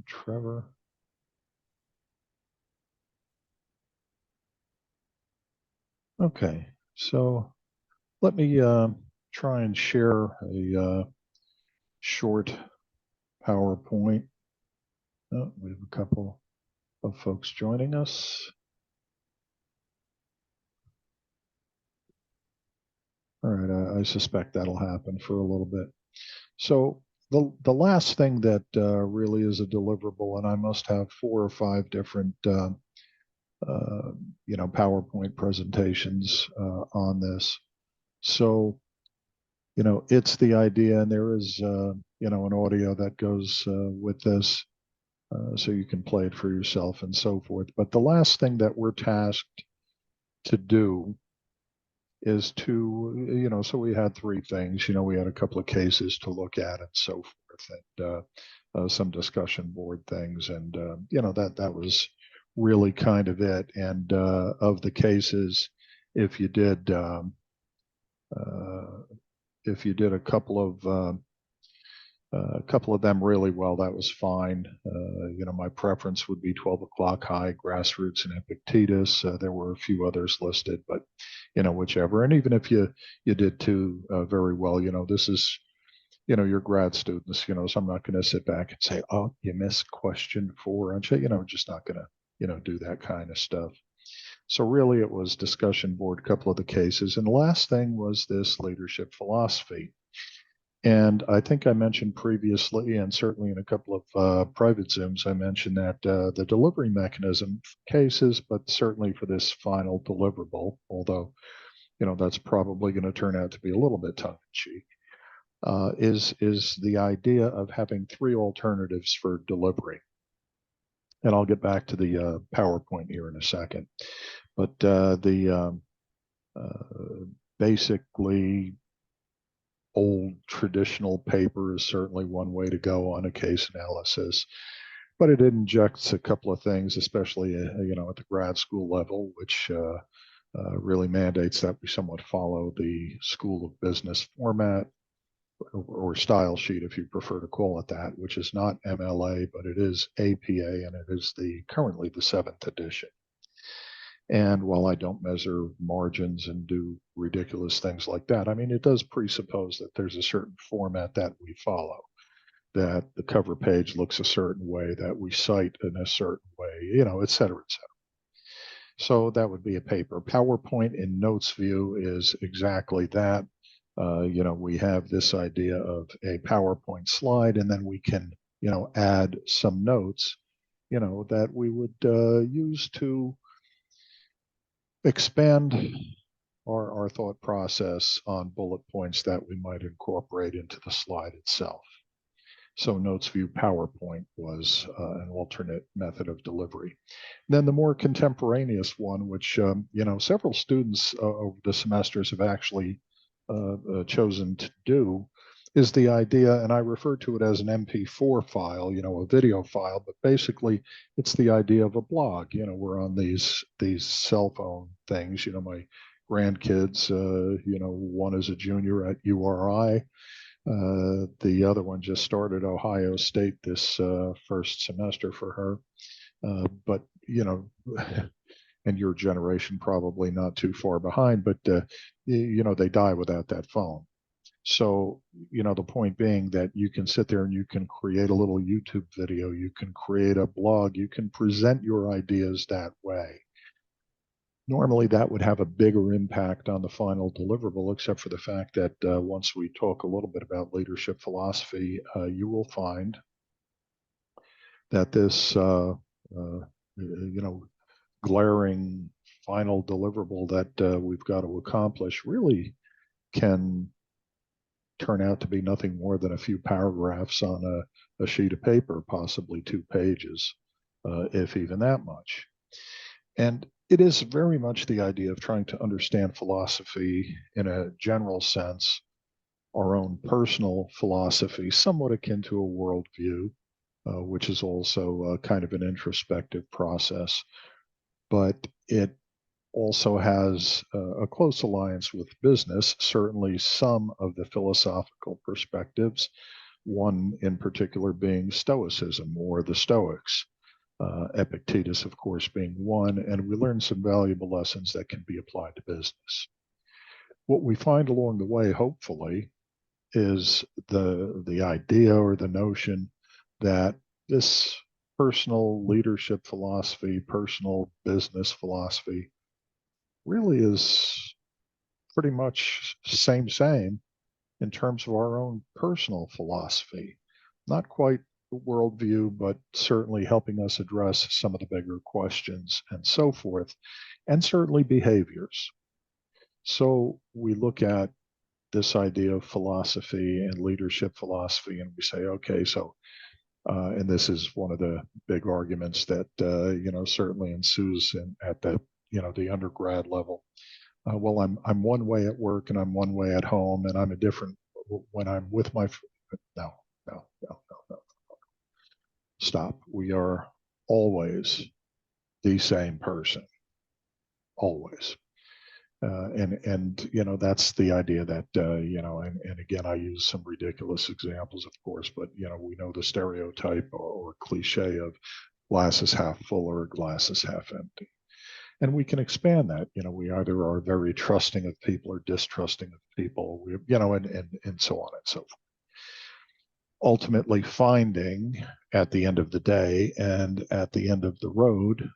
Trevor. Okay, so let me try and share a short PowerPoint. Oh, we have a couple of folks joining us. All right, I suspect that'll happen for a little bit. So the last thing that really is a deliverable, and I must have 4 or 5 different PowerPoint presentations on this. So it's the idea, and there is an audio that goes with this, so you can play it for yourself and so forth. But the last thing that we're tasked to do is to, so we had 3 things. We had a couple of cases to look at and so forth, and some discussion board things, and that was really kind of it. And of the cases, if you did a couple of them really well, that was fine. My preference would be 12 o'clock high, grassroots, and Epictetus. There were a few others listed, but whichever. And even if you did 2 very well, this is your grad students. So I'm not going to sit back and say, oh, you missed question 4, aren't you? Just not going to do that kind of stuff. So really, it was discussion board, a couple of the cases, and the last thing was this leadership philosophy. And I think I mentioned previously, and certainly in a couple of private Zooms, I mentioned that the delivery mechanism cases, but certainly for this final deliverable, although, that's probably going to turn out to be a little bit tongue-in-cheek, is the idea of having 3 alternatives for delivery. And I'll get back to the PowerPoint here in a second. But basically, old traditional paper is certainly one way to go on a case analysis, but it injects a couple of things, especially at the grad school level, which really mandates that we somewhat follow the School of Business format or style sheet, if you prefer to call it that, which is not MLA, but it is APA, and it is currently the 7th edition. And while I don't measure margins and do ridiculous things like that, I mean, it does presuppose that there's a certain format that we follow, that the cover page looks a certain way, that we cite in a certain way, et cetera, et cetera. So that would be a paper. PowerPoint in notes view is exactly that. We have this idea of a PowerPoint slide, and then we can, add some notes, that we would use to expand our thought process on bullet points that we might incorporate into the slide itself. So Notes View PowerPoint was an alternate method of delivery. Then the more contemporaneous one, which several students over the semesters have actually chosen to do, is the idea, and I refer to it as an MP4 file, a video file, but basically it's the idea of a blog. We're on these cell phone things. My grandkids, one is a junior at URI. The other one just started Ohio State this first semester for her. But, and your generation probably not too far behind, but, they die without that phone. So, the point being that you can sit there and you can create a little YouTube video, you can create a blog, you can present your ideas that way. Normally, that would have a bigger impact on the final deliverable, except for the fact that once we talk a little bit about leadership philosophy, you will find that this, glaring final deliverable that we've got to accomplish really can turn out to be nothing more than a few paragraphs on a sheet of paper, possibly 2 pages, if even that much. And it is very much the idea of trying to understand philosophy in a general sense, our own personal philosophy, somewhat akin to a worldview, which is also kind of an introspective process. But it also has a close alliance with business, certainly some of the philosophical perspectives, one in particular being Stoicism or the Stoics. Epictetus, of course, being one, and we learn some valuable lessons that can be applied to business. What we find along the way, hopefully, is the idea or the notion that this personal leadership philosophy, personal business philosophy, really is pretty much same in terms of our own personal philosophy. Not quite the worldview, but certainly helping us address some of the bigger questions and so forth, and certainly behaviors. So we look at this idea of philosophy and leadership philosophy, and we say, okay, so, and this is one of the big arguments that, certainly ensues at the undergrad level. Well, I'm one way at work and I'm one way at home, and I'm a different when I'm with my. No, no, no, no, no. Stop. We are always the same person, always. And that's the idea that and again I use some ridiculous examples, of course, but we know the stereotype or cliche of glass is half full or glass is half empty. And we can expand that. We either are very trusting of people or distrusting of people. And so on and so forth. Ultimately, finding at the end of the day and at the end of the road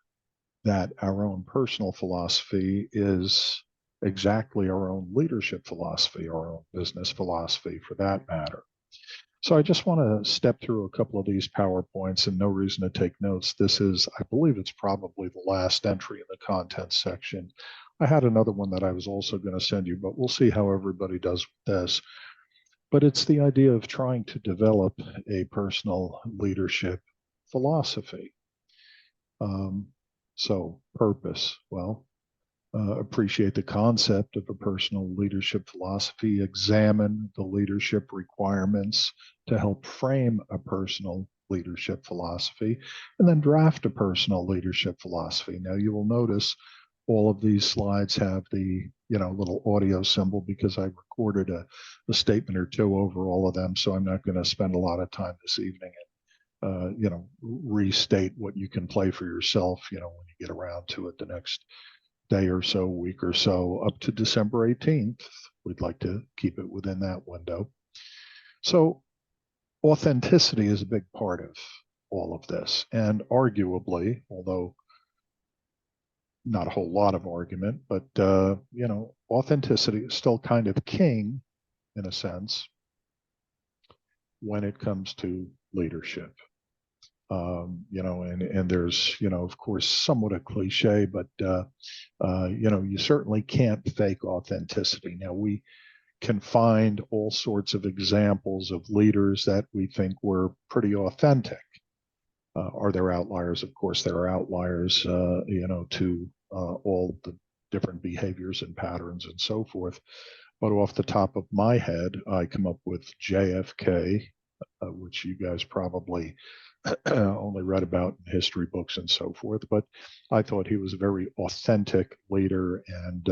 that our own personal philosophy is exactly our own leadership philosophy, our own business philosophy, for that matter. So I just want to step through a couple of these PowerPoints, and no reason to take notes. This is, I believe it's probably the last entry in the contents section. I had another one that I was also going to send you, but we'll see how everybody does with this. But it's the idea of trying to develop a personal leadership philosophy. So purpose, well, appreciate the concept of a personal leadership philosophy, examine the leadership requirements to help frame a personal leadership philosophy, and then draft a personal leadership philosophy. Now you will notice all of these slides have the little audio symbol because I recorded a statement or two over all of them, so I'm not going to spend a lot of time this evening and restate what you can play for yourself when you get around to it the next day or so, week or so, up to December 18th. We'd like to keep it within that window. So authenticity is a big part of all of this. And arguably, although not a whole lot of argument, but, authenticity is still kind of king, in a sense, when it comes to leadership. And there's, of course, somewhat a cliche, but, you certainly can't fake authenticity. Now, we can find all sorts of examples of leaders that we think were pretty authentic. Are there outliers? Of course, there are outliers, to all the different behaviors and patterns and so forth. But off the top of my head, I come up with JFK, which you guys probably only read about in history books and so forth, but I thought he was a very authentic leader and,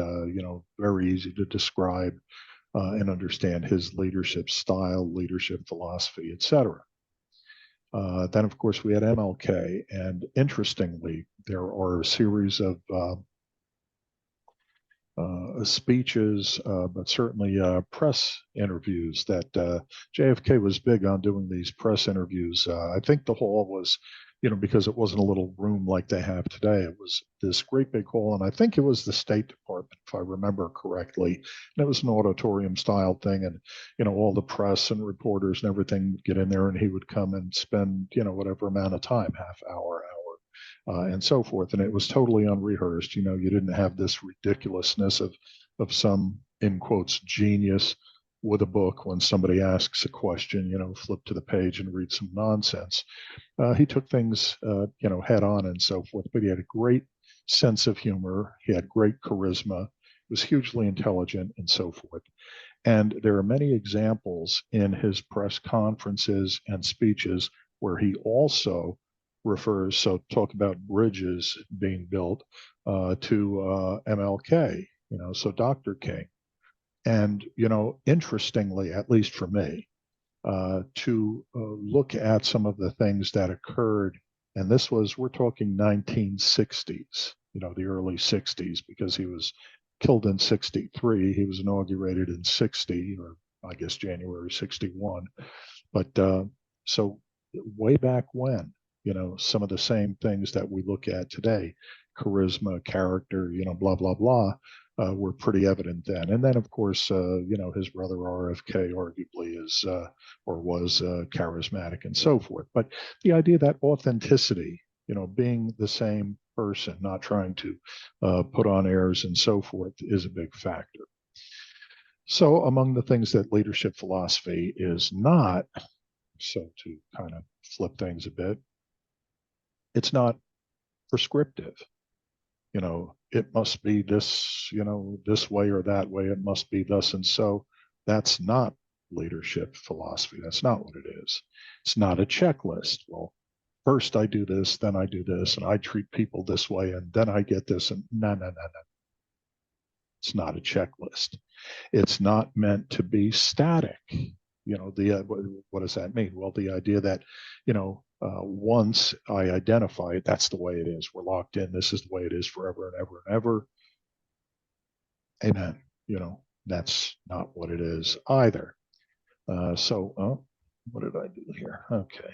very easy to describe and understand his leadership style, leadership philosophy, etc. Then, of course, we had MLK, and interestingly, there are a series of speeches, but certainly press interviews that JFK was big on doing these press interviews. I think the hall was, because it wasn't a little room like they have today, it was this great big hall, and I think it was the State Department, if I remember correctly. And it was an auditorium style thing, and all the press and reporters and everything would get in there, and he would come and spend whatever amount of time, half hour, and so forth. And it was totally unrehearsed. You didn't have this ridiculousness of some, in quotes, genius with a book when somebody asks a question, flip to the page and read some nonsense. He took things, head on and so forth, but he had a great sense of humor. He had great charisma, was hugely intelligent and so forth. And there are many examples in his press conferences and speeches where he also refers, so talk about bridges being built to MLK, so Dr. King. And, interestingly, at least for me, to look at some of the things that occurred. And this was, we're talking 1960s, the early 60s, because he was killed in 63. He was inaugurated in 60, or I guess January 61. But so way back when, some of the same things that we look at today, charisma, character, blah, blah, blah, were pretty evident then. And then, of course, his brother RFK arguably is or was charismatic and so forth. But the idea that authenticity, being the same person, not trying to put on airs and so forth, is a big factor. So, among the things that leadership philosophy is not, so to kind of flip things a bit, it's not prescriptive. It must be this, this way or that way. It must be thus and so. That's not leadership philosophy. That's not what it is. It's not a checklist. Well, first I do this, then I do this, and I treat people this way, and then I get this. And no. It's not a checklist. It's not meant to be static. What does that mean? Well, the idea that, once I identify it, that's the way it is. We're locked in. This is the way it is forever and ever and ever. Amen. That's not what it is either. What did I do here? Okay.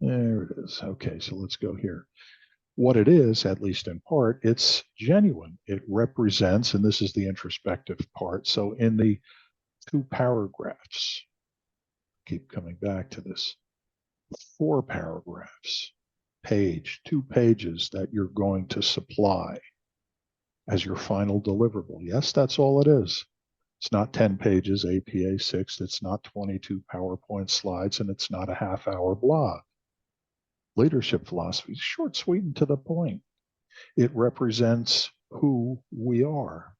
There it is. Okay, so let's go here. What it is, at least in part, it's genuine. It represents, and this is the introspective part. So in the 2 paragraphs, keep coming back to this, 4 paragraphs, 2 pages that you're going to supply as your final deliverable. Yes, that's all it is. It's not 10 pages, APA 6, it's not 22 PowerPoint slides, and it's not a half-hour blog. Leadership philosophy is short, sweet, and to the point. It represents who we are,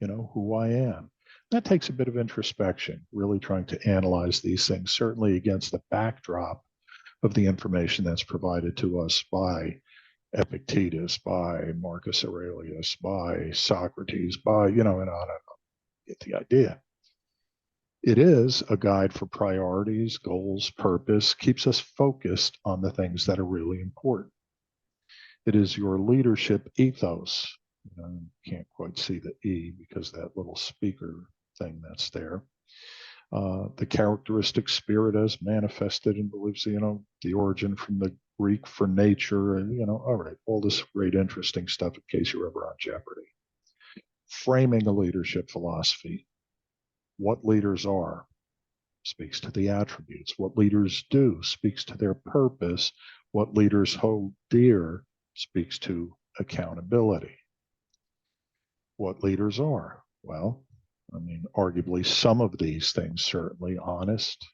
who I am. That takes a bit of introspection, really trying to analyze these things, certainly against the backdrop of the information that's provided to us by Epictetus, by Marcus Aurelius, by Socrates, by, and on and on. Get the idea. It is a guide for priorities, goals, purpose, keeps us focused on the things that are really important. It is your leadership ethos. Can't quite see the E because that little speaker thing that's there. The characteristic spirit as manifested and believes, the origin from the Greek for nature, and, all right, all this great, interesting stuff in case you're ever on Jeopardy. Framing a leadership philosophy. What leaders are speaks to the attributes. What leaders do speaks to their purpose. What leaders hold dear speaks to accountability. What leaders are? Well, arguably some of these things, certainly honest,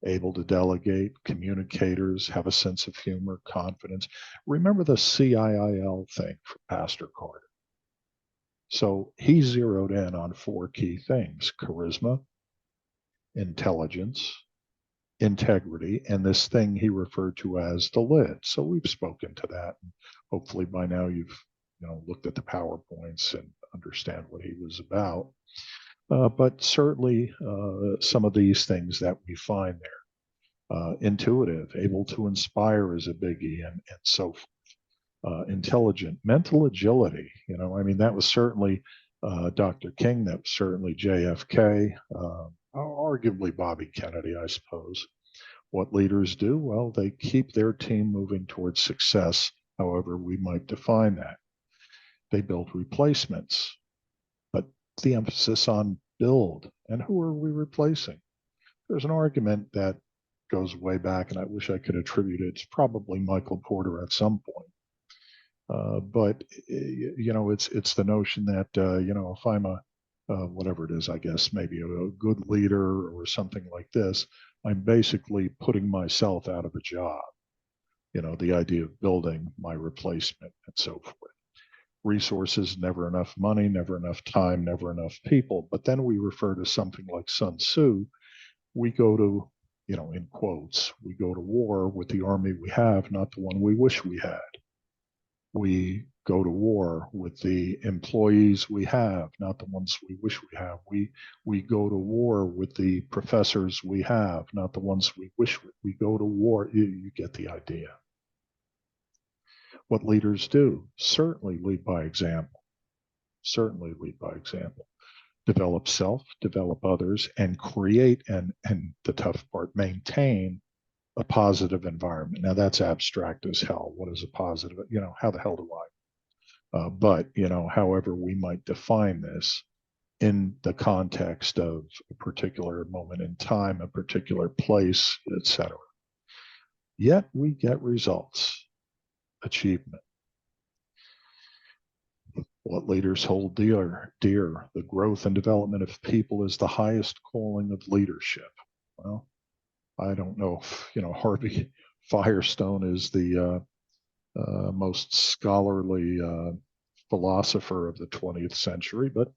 able to delegate, communicators, have a sense of humor, confidence. Remember the CIIL thing for Pastor Carter. So he zeroed in on 4 key things: charisma, intelligence, integrity, and this thing he referred to as the lid. So we've spoken to that. And hopefully by now you've looked at the PowerPoints and understand what he was about. But certainly some of these things that we find there. Intuitive, able to inspire is a biggie, and so forth. Intelligent, mental agility. That was certainly Dr. King, that was certainly JFK, arguably Bobby Kennedy, I suppose. What leaders do? Well, they keep their team moving towards success, however we might define that. They build replacements, but the emphasis on build. And who are we replacing? There's an argument that goes way back, and I wish I could attribute it. It's probably Michael Porter at some point. But it's the notion that if I'm a whatever it is, I guess maybe a good leader or something like this, I'm basically putting myself out of a job. The idea of building my replacement and so forth. Resources, never enough money, never enough time, never enough people. But then we refer to something like Sun Tzu. We go to, in quotes, we go to war with the army we have, not the one we wish we had. We go to war with the employees we have, not the ones we wish we have. We go to war with the professors we have, not the ones we wish we go to war. You get the idea. What leaders do? Certainly lead by example. Certainly lead by example. Develop self, develop others, and create and the tough part, maintain a positive environment. Now that's abstract as hell. What is a positive? How the hell do I? But however we might define this in the context of a particular moment in time, a particular place, etc. Yet we get results, achievement. What leaders hold dear, the growth and development of people is the highest calling of leadership. Well, I don't know if Harvey Firestone is the most scholarly philosopher of the 20th century, but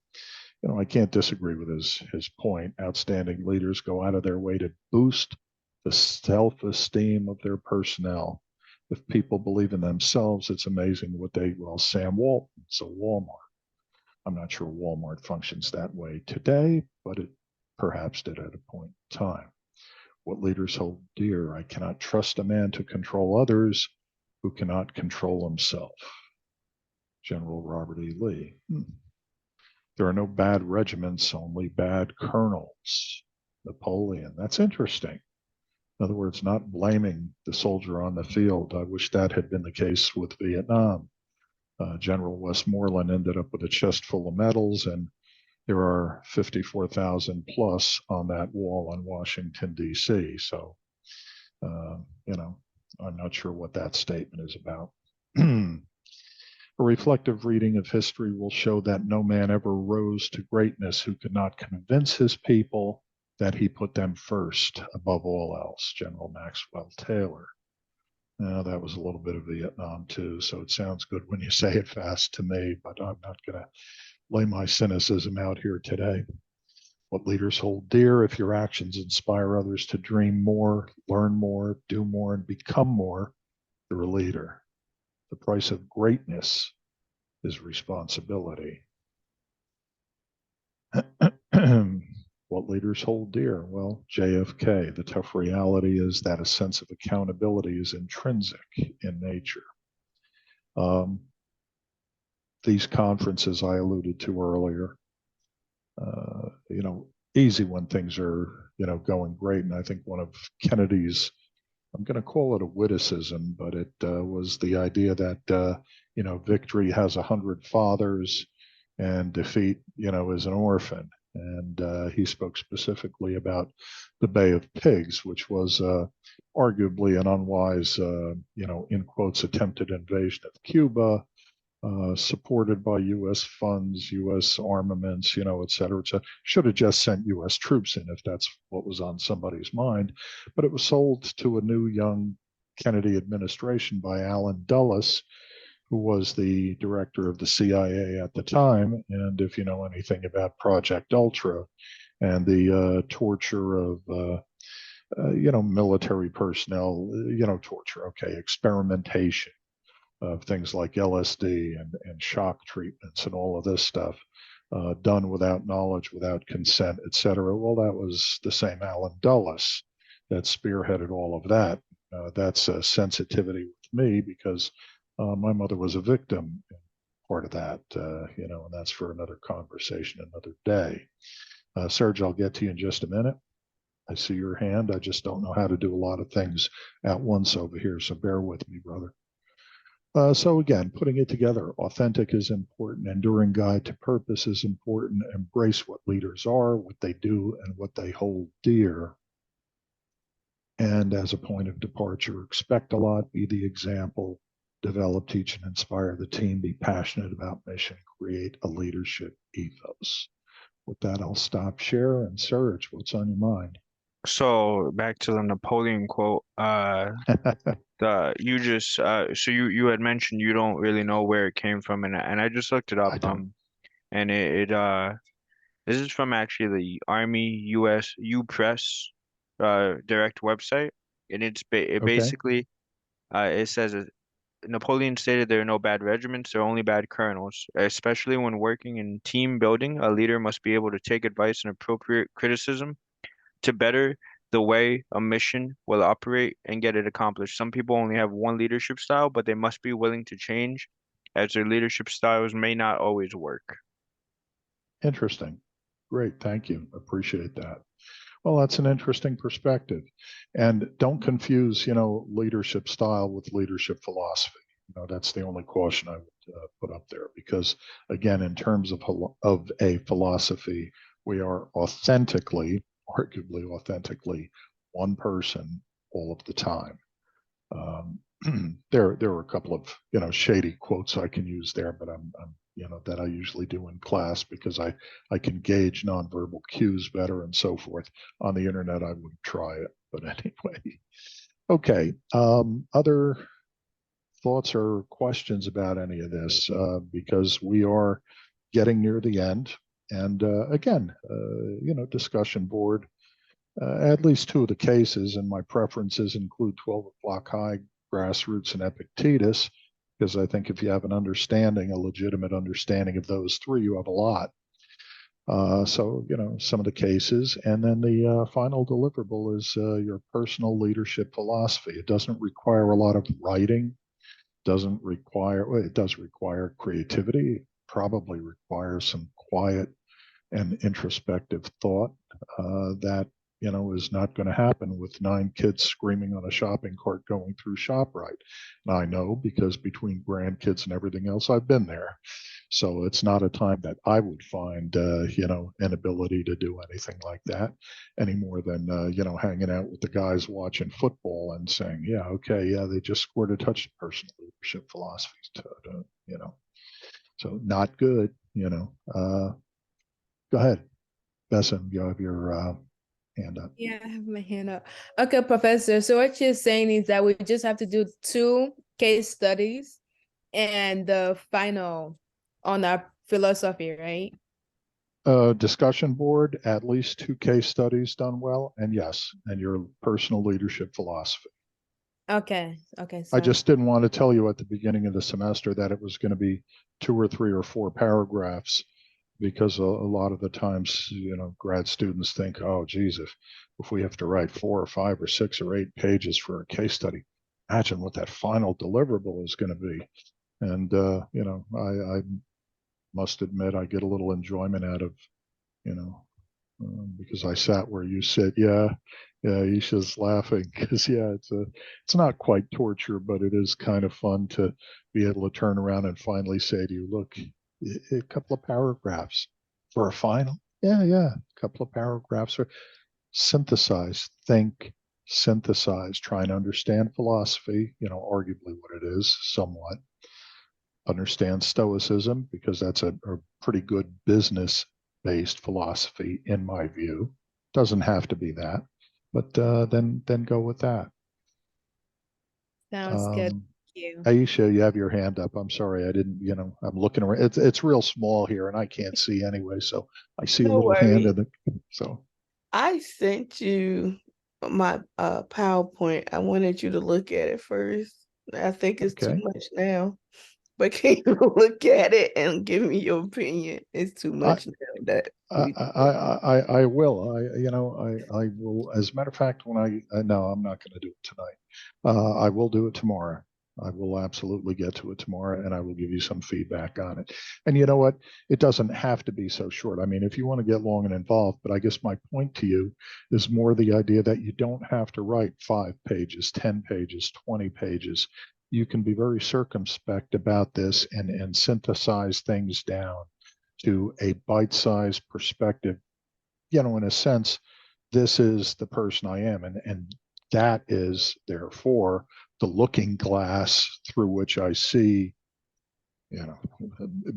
I can't disagree with his point. Outstanding leaders go out of their way to boost the self-esteem of their personnel. If people believe in themselves, it's amazing what Sam Walton, so Walmart. I'm not sure Walmart functions that way today, but it perhaps did at a point in time. What leaders hold dear? I cannot trust a man to control others who cannot control himself. General Robert E. Lee. There are no bad regiments, only bad colonels. Napoleon. That's interesting. In other words, not blaming the soldier on the field. I wish that had been the case with Vietnam. General Westmoreland ended up with a chest full of medals, and there are 54,000 plus on that wall in Washington, D.C. So, I'm not sure what that statement is about. A reflective reading of history will show that no man ever rose to greatness who could not convince his people that he put them first above all else. General Maxwell Taylor. Now, that was a little bit of Vietnam too, so it sounds good when you say it fast to me, but I'm not going to lay my cynicism out here today. What leaders hold dear? If your actions inspire others to dream more, learn more, do more, and become more, you're a leader. The price of greatness is responsibility. What leaders hold dear? Well, JFK. The tough reality is that a sense of accountability is intrinsic in nature. These conferences I alluded to earlier, easy when things are, going great. And I think one of Kennedy's, I'm going to call it a witticism, but it was the idea that, victory has 100 fathers and defeat, is an orphan. And he spoke specifically about the Bay of Pigs, which was arguably an unwise, in quotes, attempted invasion of Cuba, supported by U.S. funds, U.S. armaments, et cetera, et cetera. Should have just sent U.S. troops in if that's what was on somebody's mind. But it was sold to a new young Kennedy administration by Allen Dulles, who was the director of the CIA at the time. And if you know anything about Project Ultra and the torture of military personnel, torture, okay, experimentation of things like LSD and shock treatments and all of this stuff done without knowledge, without consent, et cetera. Well, that was the same Allen Dulles that spearheaded all of that. That's a sensitivity with me because my mother was a victim part of that, and that's for another conversation, another day. Serge, I'll get to you in just a minute. I see your hand. I just don't know how to do a lot of things at once over here, so bear with me, brother. So again, putting it together, authentic is important, enduring guide to purpose is important, embrace what leaders are, what they do, and what they hold dear. And as a point of departure, expect a lot, be the example, develop, teach, and inspire the team, be passionate about mission, create a leadership ethos. With that, I'll stop share. And Serge, what's on your mind? So back to the Napoleon quote, so you had mentioned you don't really know where it came from, and I just looked it up, I don't. and this is from actually the Army US U Press direct website, and it Okay. basically it says Napoleon stated there are no bad regiments, there are only bad colonels. Especially when working in team building, a leader must be able to take advice and appropriate criticism to better the way a mission will operate and get it accomplished. Some people only have one leadership style, but they must be willing to change as their leadership styles may not always work. Interesting. Great. Thank you. Appreciate that. Well, that's an interesting perspective. And don't confuse, leadership style with leadership philosophy. That's the only caution I would put up there, because again, in terms of a philosophy, we are arguably authentically one person all of the time. There are a couple of shady quotes I can use there, but I'm that I usually do in class because I can gauge nonverbal cues better and so forth. On the internet, I wouldn't try it, but anyway. Okay. Other thoughts or questions about any of this? Because we are getting near the end, and again, discussion board. At least two of the cases, and my preferences include 12 o'clock high, grassroots, and Epictetus, because I think if you have a legitimate understanding of those three, you have a lot. So, some of the cases. And then the final deliverable is your personal leadership philosophy. It doesn't require a lot of writing, it does require creativity, it probably requires some quiet and introspective thought that is not going to happen with 9 kids screaming on a shopping cart going through ShopRite. And I know, because between grandkids and everything else, I've been there. So it's not a time that I would find, an ability to do anything like that any more than, hanging out with the guys watching football and saying, yeah, okay, yeah, they just scored a touchdown. Personal leadership philosophies, so not good, Go ahead, Besson, you have your hand up. Yeah, I have my hand up. Okay, Professor. So what you're saying is that we just have to do 2 case studies and the final on our philosophy, right? Discussion board, at least 2 case studies done well, and yes, and your personal leadership philosophy. Okay. Okay. I So just didn't want to tell you at the beginning of the semester that it was going to be 2 or 3 or 4 paragraphs, because a lot of the times, grad students think, oh, geez, if we have to write 4 or 5 or 6 or 8 pages for a case study, imagine what that final deliverable is going to be. And, I must admit, I get a little enjoyment out of, because I sat where you sit. Yeah, Isha's laughing because it's not quite torture, but it is kind of fun to be able to turn around and finally say to you, look, a couple of paragraphs for a final. Yeah, a couple of paragraphs or synthesize, think, synthesize, try and understand philosophy. Arguably what it is, somewhat. Understand Stoicism, because that's a pretty good business based philosophy in my view. Doesn't have to be that, but then go with that. sounds good. Thank you. Aisha, you have your hand up. I'm sorry, I didn't. I'm looking around. It's real small here, and I can't see anyway. So I see a little hand in the. So I sent you my PowerPoint. I wanted you to look at it first. I think it's too much now. But can you look at it and give me your opinion? It's too much now that I will. I will. As a matter of fact, when no, I'm not going to do it tonight. I will do it tomorrow. I will absolutely get to it tomorrow, and I will give you some feedback on it. And you know what? It doesn't have to be so short. I mean, if you want to get long and involved, but I guess my point to you is more the idea that you don't have to write 5 pages, 10 pages, 20 pages. You can be very circumspect about this and synthesize things down to a bite-sized perspective. In a sense, this is the person I am, and that is therefore the looking glass through which I see,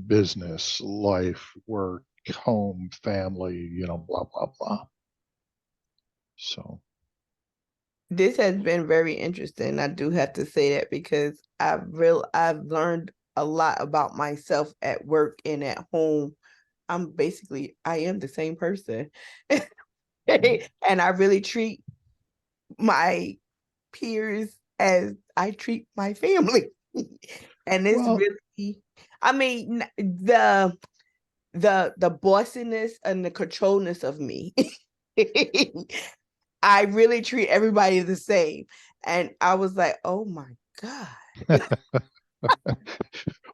business, life, work, home, family, blah, blah, blah. So this has been very interesting. I do have to say that because I've learned a lot about myself at work and at home. I am the same person. And I really treat my peers as I treat my family. And it's Well, really, I mean, the bossiness and the controlness of me. I really treat everybody the same. And I was like, oh my God.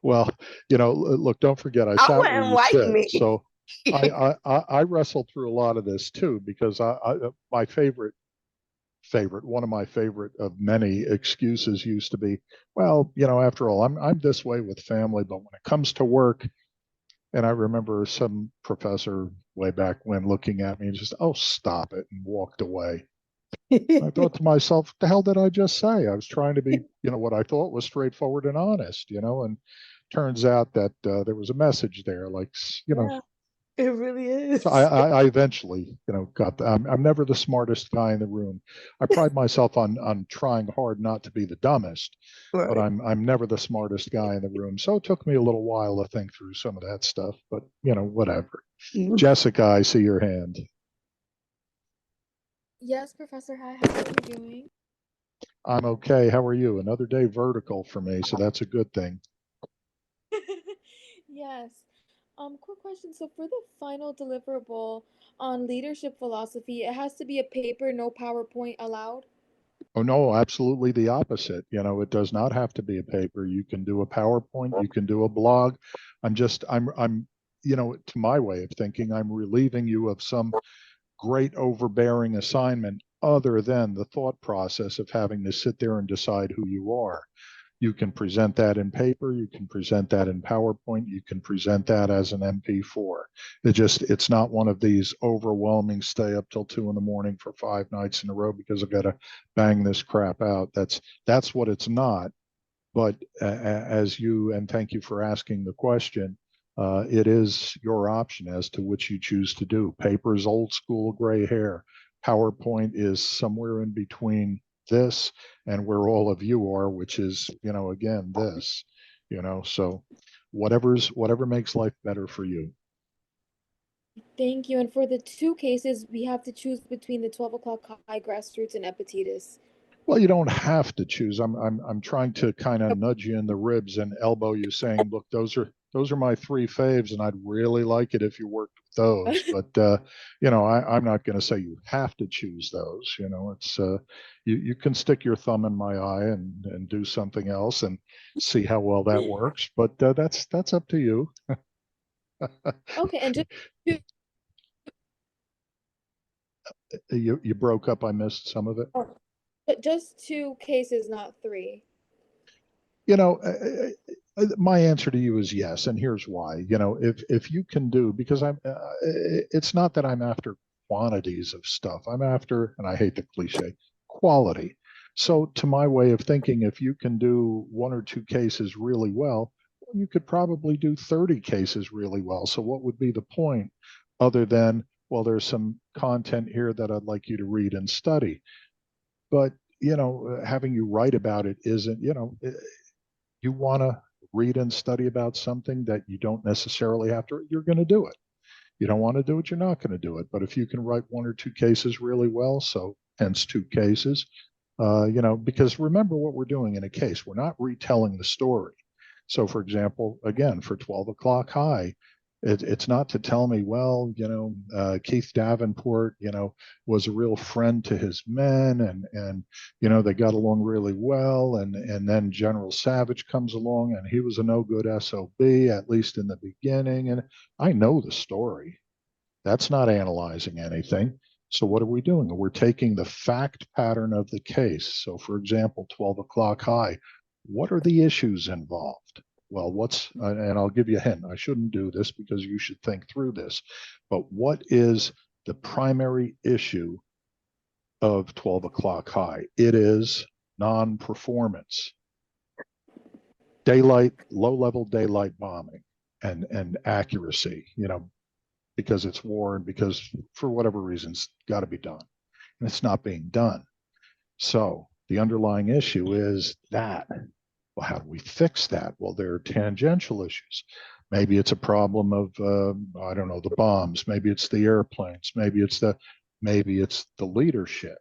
well, look, don't forget, I I sat where wouldn't you like sit. me. So I wrestled through a lot of this too, because my one of my favorite of many excuses used to be, well, after all, I'm this way with family, but when it comes to work, and I remember some professor way back when looking at me and just, oh, stop it, and walked away. I thought to myself, what the hell did I just say? I was trying to be, what I thought was straightforward and honest, and turns out that there was a message there, like, Yeah, it really is. so I eventually, I'm never the smartest guy in the room. I pride myself on trying hard not to be the dumbest, but Right. I'm never the smartest guy in the room. So it took me a little while to think through some of that stuff, but whatever. Mm. Jessica, I see your hand. Yes, Professor. Hi, how are you doing? I'm okay. How are you? Another day vertical for me, so that's a good thing. Yes. Quick question. So for the final deliverable on leadership philosophy, it has to be a paper, no PowerPoint allowed. Oh, no, absolutely the opposite. It does not have to be a paper. You can do a PowerPoint, you can do a blog. I'm, to my way of thinking, I'm relieving you of some great overbearing assignment other than the thought process of having to sit there and decide who you are. You can present that in paper, you can present that in PowerPoint, you can present that as an MP4. It's not one of these overwhelming stay up till 2 a.m. for 5 nights in a row because I've got to bang this crap out. That's what it's not. But and thank you for asking the question, it is your option as to which you choose to do. Paper is old school gray hair. PowerPoint is somewhere in between this and where all of you are, which is, again, this, so whatever makes life better for you. Thank you. And for the two cases, we have to choose between the 12 o'clock high grassroots and Epictetus. Well, you don't have to choose. I'm trying to kind of nudge you in the ribs and elbow you, saying, look, those are my three faves, and I'd really like it if you worked with those. But I'm not going to say you have to choose those. It's you can stick your thumb in my eye and do something else and see how well that works. But that's up to you. Okay, and just two, You broke up. I missed some of it. but just two cases, not three. You know, my answer to you is yes, and here's why. If you can do, because it's not that I'm after quantities of stuff. I'm after, and I hate the cliche, quality. So to my way of thinking, if you can do one or two cases really well, you could probably do 30 cases really well. So what would be the point other than, well, there's some content here that I'd like you to read and study. But having you write about it isn't, you want to read and study about something that you don't necessarily have to, you're going to do it. You don't want to do it, you're not going to do it. But if you can write one or two cases really well, so hence two cases, because remember what we're doing in a case, we're not retelling the story. So for example, again, for 12 o'clock high, it's not to tell me, well, Keith Davenport, was a real friend to his men, and they got along really well, and then General Savage comes along, and he was a no good SOB, at least in the beginning, and I know the story. That's not analyzing anything. So what are we doing? We're taking the fact pattern of the case. So for example, 12 o'clock high, what are the issues involved? Well, and I'll give you a hint, I shouldn't do this because you should think through this, but what is the primary issue of 12 o'clock high? It is non-performance, low-level daylight bombing, and accuracy, because it's war and because for whatever reasons, got to be done. And it's not being done. So the underlying issue is that. Well, how do we fix that? Well, there are tangential issues. Maybe it's a problem of, I don't know, the bombs. Maybe it's the airplanes. Maybe it's the leadership.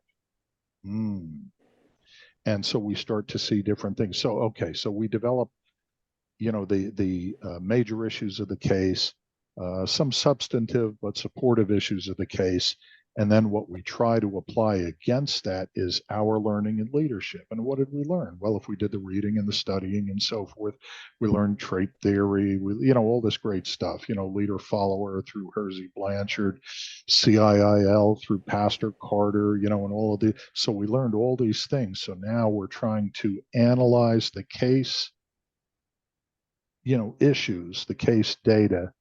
And so we start to see different things. So, okay, so we develop, the major issues of the case, some substantive but supportive issues of the case. And then what we try to apply against that is our learning and leadership. And what did we learn? Well, if we did the reading and the studying and so forth, we learned trait theory, all this great stuff, leader follower through Hersey Blanchard, CIIL through Pastor Carter, and all of the, so we learned all these things. So now we're trying to analyze the case, issues, the case data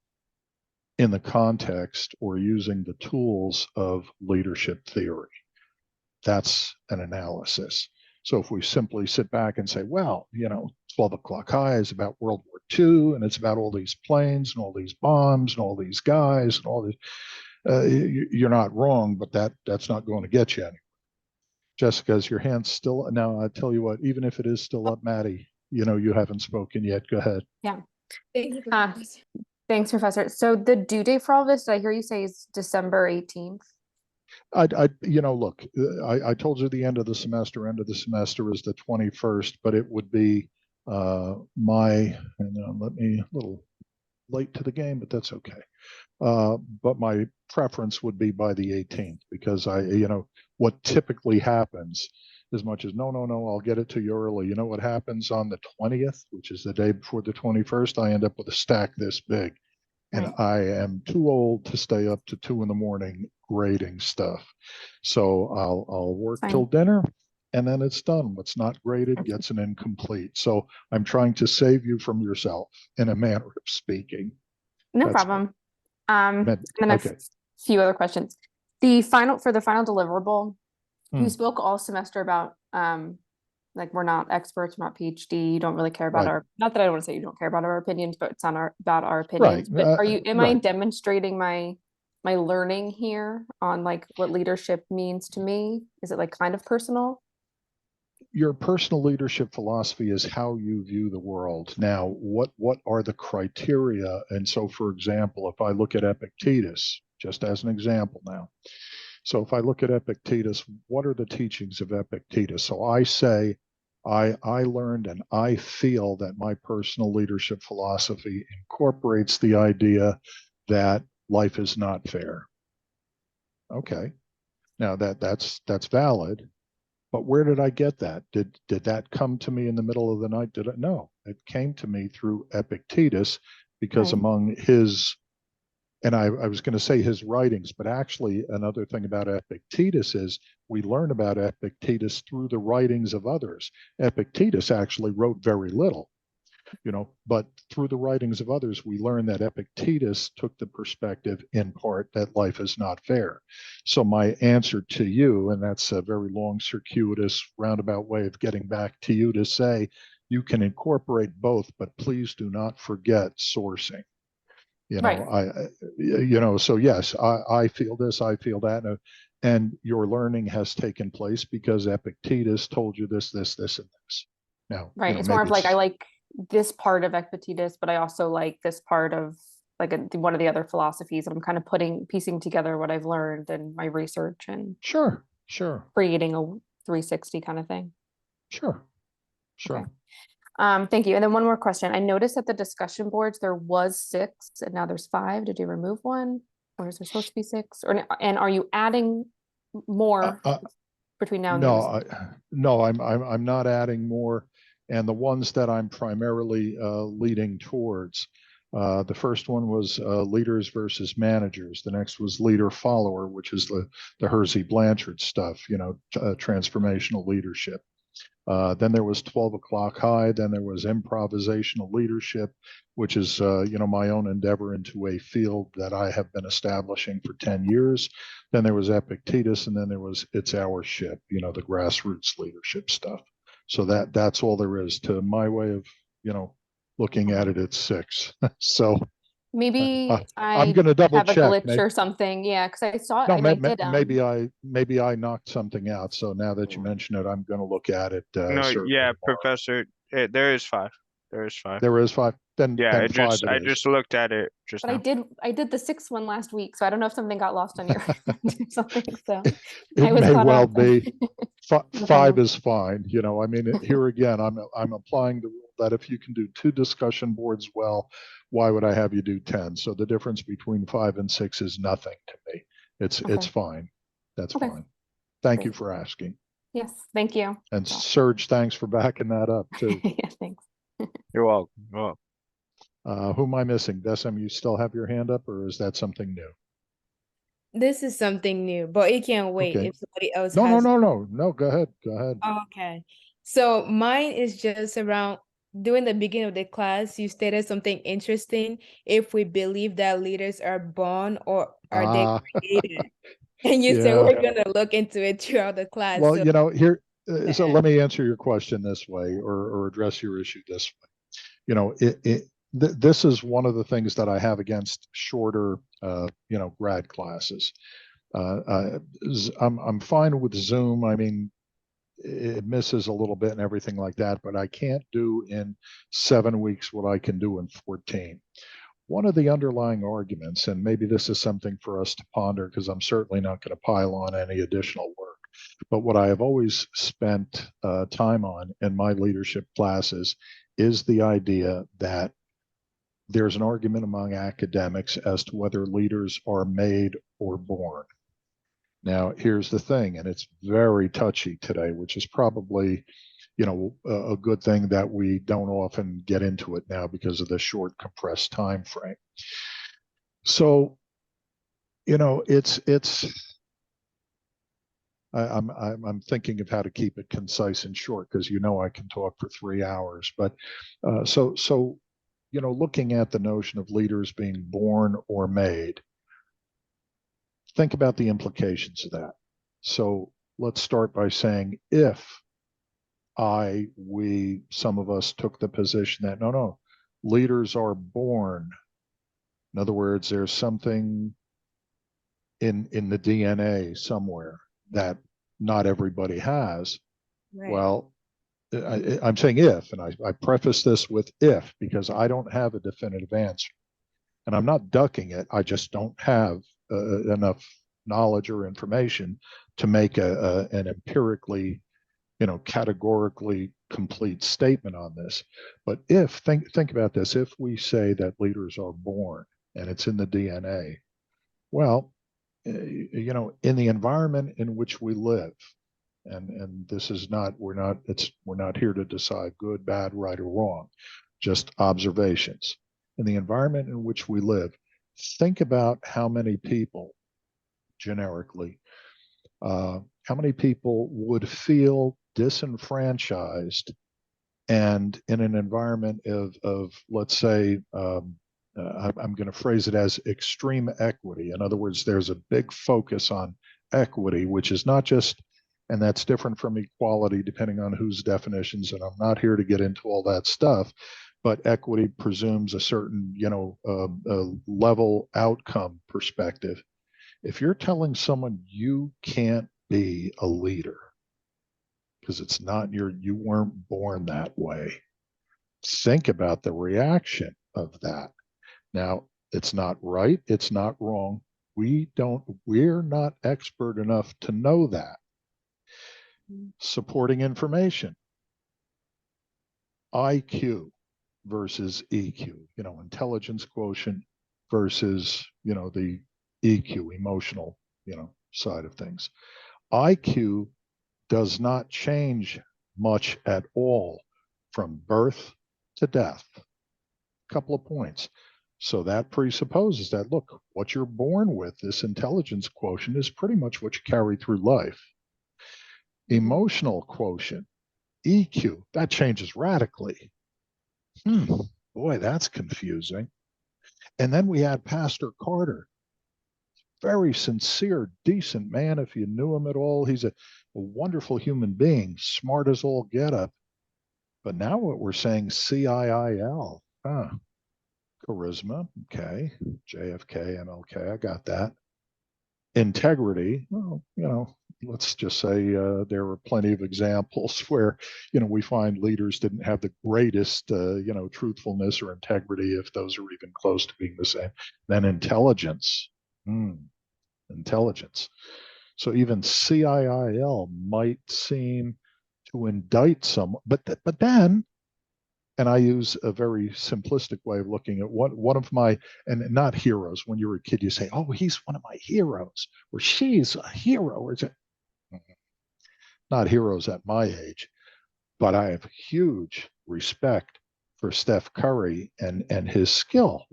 in the context or using the tools of leadership theory. That's an analysis. So if we simply sit back and say, well, 12 O'Clock High is about World War II, and it's about all these planes and all these bombs and all these guys and all this, you're not wrong, but that's not going to get you anywhere. Jessica, is your hand still? Now, I tell you what, even if it is still up, Maddie, you haven't spoken yet. Go ahead. Thank you, Ah. Professor. Thanks, Professor. So the due date for all this, did I hear you say is December 18th? Look, I told you the end of the semester is the 21st, but it would be let me a little late to the game, but that's okay. But my preference would be by the 18th, because what typically happens, as much as no, I'll get it to you early. You know what happens on the 20th, which is the day before the 21st? I end up with a stack this big. And Right. I am too old to stay up to 2 a.m. grading stuff. So I'll work till dinner, and then it's done. What's not graded gets an incomplete. So I'm trying to save you from yourself, in a manner of speaking. No That's problem. And then I have okay. a few other questions. For the final deliverable, Hmm. you spoke all semester about like we're not experts, we're not PhD, you don't really care about Right. not that I want to say you don't care about our opinions, but it's about our opinions. Right. But am I Right. demonstrating my learning here on like what leadership means to me? Is it like kind of personal? Your personal leadership philosophy is how you view the world. Now, what are the criteria? And so, for example, if I look at Epictetus, just as an example now, so if I look at Epictetus, what are the teachings of Epictetus? So I say, I learned and I feel that my personal leadership philosophy incorporates the idea that life is not fair. Okay, now that's valid, but where did I get that? Did that come to me in the middle of the night? Did it? No, it came to me through Epictetus, because Right. among his, and I was going to say his writings, but actually another thing about Epictetus is we learn about Epictetus through the writings of others. Epictetus actually wrote very little, but through the writings of others, we learn that Epictetus took the perspective in part that life is not fair. So my answer to you, and that's a very long, circuitous, roundabout way of getting back to you, to say you can incorporate both, but please do not forget sourcing. Right. So yes, I feel this, I feel that, and your learning has taken place because Epictetus told you this, and this. Now, Right. It's more of like I like this part of Epictetus, but I also like this part of like one of the other philosophies. I'm kind of piecing together what I've learned and my research and Sure. creating a 360 kind of thing. Sure. Okay. Thank you. And then one more question. I noticed that the discussion boards, there was 6 and now there's 5. Did you remove one, or is there supposed to be 6? And are you adding more between now and then? No, I'm not adding more. And the ones that I'm primarily leading towards, the first one was leaders versus managers. The next was leader follower, which is the Hersey Blanchard stuff, transformational leadership. Then there was 12 O'Clock High. Then there was improvisational leadership, which is, my own endeavor into a field that I have been establishing for 10 years. Then there was Epictetus, and then there was It's Our Ship, the grassroots leadership stuff. So that's all there is to my way of, looking at it. It's 6. So Maybe I'm going to double have a check. glitch or something. Yeah, because I saw it No, and I did. maybe I knocked something out. So now that you mention it, I'm going to look at it. No, certainly yeah, tomorrow. Professor, there is 5. There is 5. There is 5, then Yeah, then 5 I it is. just looked at it just But now. I did the 6th one last week, so I don't know if something got lost on your end or something, so. It I was may caught well up. be. No 5 problem. is fine, you know, I mean, here again, I'm applying the rule that if you can do 2 discussion boards well, why would I have you do 10? So the difference between 5 and 6 is nothing to me. It's Okay. fine. That's Okay. fine. Thank you Great. for asking. Yes, thank you. And That's all. Serge, thanks for backing that up too. Yeah, thanks. You're welcome. You're welcome. Who am I missing? Desem, you still have your hand up, or is that something new? This is something new, but it can wait Okay. if somebody else No, has. no, go ahead, go ahead. Okay. So mine is just around during the beginning of the class, you stated something interesting. If we believe that leaders are born or are they Ah, created? And you said yeah. we're gonna look into it throughout the class. Well, So you know, here, so Yeah. let me answer your question this way, or address your issue this way. You know, this is one of the things that I have against shorter, you know, grad classes. I'm fine with Zoom. I mean, it misses a little bit and everything like that, but I can't do in 7 weeks what I can do in 14. One of the underlying arguments, and maybe this is something for us to ponder, because I'm certainly not going to pile on any additional work, but what I have always spent time on in my leadership classes is the idea that there's an argument among academics as to whether leaders are made or born. Now, here's the thing, and it's very touchy today, which is probably, you know, a good thing that we don't often get into it now because of the short, compressed time frame. So, you know, I'm thinking of how to keep it concise and short, because you know I can talk for 3 hours. But so you know, looking at the notion of leaders being born or made, think about the implications of that. So let's start by saying, if we, some of us took the position that no, leaders are born. In other words, there's something in the DNA somewhere that not everybody has. Right. Well, I'm saying if, and I preface this with if, because I don't have a definitive answer. And I'm not ducking it. I just don't have enough knowledge or information to make an empirically, you know, categorically complete statement on this. But if, think about this, if we say that leaders are born and it's in the DNA, well, you know, in the environment in which we live, and this is not, we're not here to decide good, bad, right, or wrong, just observations. In the environment in which we live, think about how many people, generically, how many people would feel disenfranchised and in an environment of let's say, I'm going to phrase it as extreme equity. In other words, there's a big focus on equity, which is not just, and that's different from equality depending on whose definitions, and I'm not here to get into all that stuff, but equity presumes a certain, you know, level outcome perspective. If you're telling someone you can't be a leader because it's not you weren't born that way, think about the reaction of that. Now, it's not right, it's not wrong. We're not expert enough to know that. Supporting information. IQ versus EQ, you know, intelligence quotient versus, you know, the EQ, emotional, you know, side of things. IQ does not change much at all from birth to death. A couple of points. So that presupposes that, look, what you're born with, this intelligence quotient, is pretty much what you carry through life. Emotional quotient, EQ, that changes radically. Boy, that's confusing. And then we had Pastor Carter, very sincere, decent man. If you knew him at all, he's a wonderful human being, smart as all get up. But now what we're saying, CIIL, charisma, okay, JFK, MLK, I got that. Integrity, well, you know, let's just say there were plenty of examples where, we find leaders didn't have the greatest, truthfulness or integrity, if those are even close to being the same. Then intelligence. Intelligence. So even CIIL might seem to indict some, but then, and I use a very simplistic way of looking at one of my, and not heroes. When you were a kid, you say, "Oh, he's one of my heroes," or "She's a hero," or not heroes at my age, but I have huge respect for Steph Curry and his skill.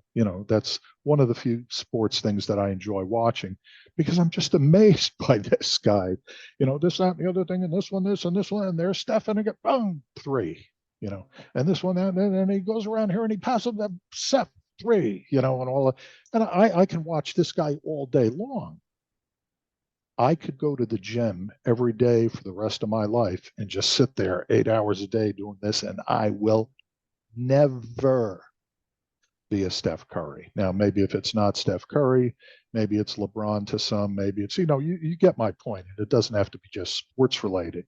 That's one of the few sports things that I enjoy watching, because I'm just amazed by this guy. This, that, and the other thing, and this one, and there's Steph, and I get boom, three. And this one, and he goes around here and he passes that Seth three. And all. And I can watch this guy all day long. I could go to the gym every day for the rest of my life and just sit there 8 hours a day doing this, and I will never be a Steph Curry. Now, maybe if it's not Steph Curry, maybe it's LeBron to some, maybe it's, you get my point. It doesn't have to be just sports related.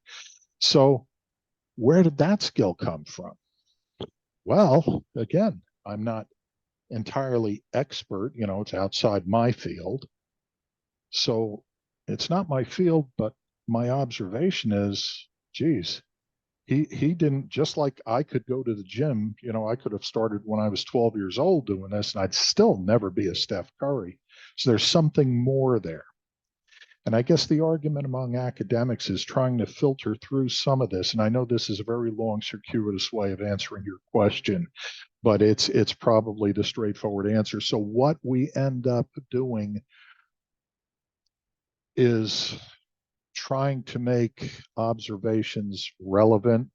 So where did that skill come from? Well, again, I'm not entirely expert, it's outside my field. So it's not my field, but my observation is, geez, he didn't, just like I could go to the gym, I could have started when I was 12 years old doing this, and I'd still never be a Steph Curry. So there's something more there. And I guess the argument among academics is trying to filter through some of this. And I know this is a very long, circuitous way of answering your question, but it's probably the straightforward answer. So what we end up doing is trying to make observations relevant,